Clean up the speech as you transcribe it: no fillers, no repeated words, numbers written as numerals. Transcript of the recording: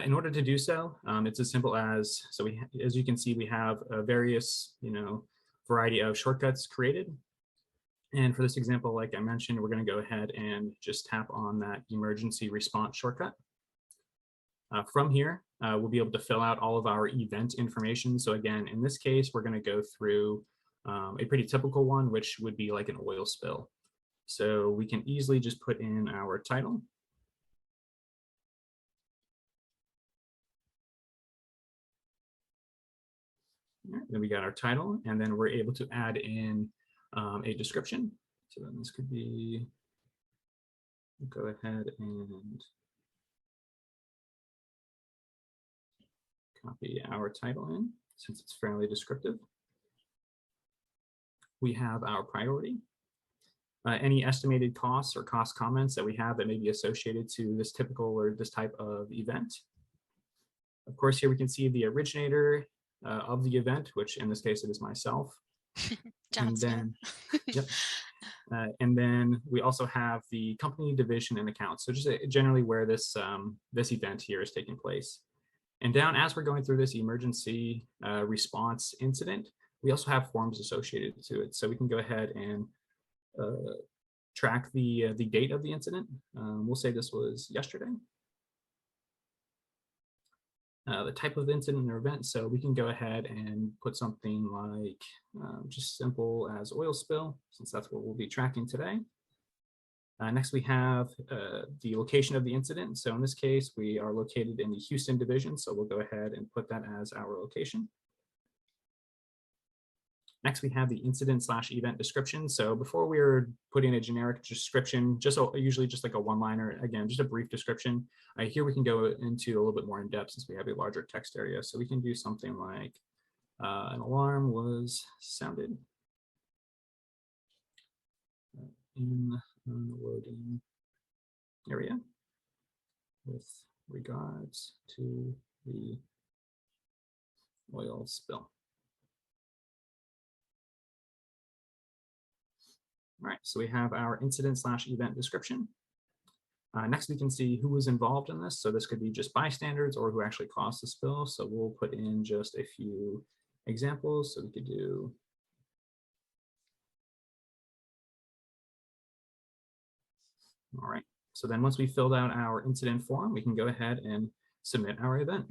In order to do so, it's as simple as, as you can see, we have a various, variety of shortcuts created. And for this example, like I mentioned, we're going to go ahead and just tap on that emergency response shortcut. From here, we'll be able to fill out all of our event information. So again, in this case, we're going to go through a pretty typical one, which would be like an oil spill. So we can easily just put in our title. Right, then we got our title, and then we're able to add in a description. So then this could be, go ahead and copy our title in, since it's fairly descriptive. We have our priority. Any estimated costs or cost comments that we have that may be associated to this typical or this type of event. Of course, here we can see the originator of the event, which in this case it is myself. And then, yep. And then we also have the company, division, and account. So just generally where this this event here is taking place. And down as we're going through this emergency response incident, we also have forms associated to it. So we can go ahead and track the date of the incident. We'll say this was yesterday. The type of incident or event. So we can go ahead and put something like just simple as oil spill, since that's what we'll be tracking today. Next, we have the location of the incident. So in this case, we are located in the Houston division. So we'll go ahead and put that as our location. Next, we have the incident/event description. So before we were putting a generic description, usually just like a one-liner, again, just a brief description. Here we can go into a little bit more in depth since we have a larger text area. So we can do something like an alarm was sounded in the loading area with regards to the oil spill. All right, so we have our incident/event description. Next, we can see who was involved in this. So this could be just bystanders or who actually caused the spill. So we'll put in just a few examples. So we could do all right. So then once we filled out our incident form, we can go ahead and submit our event.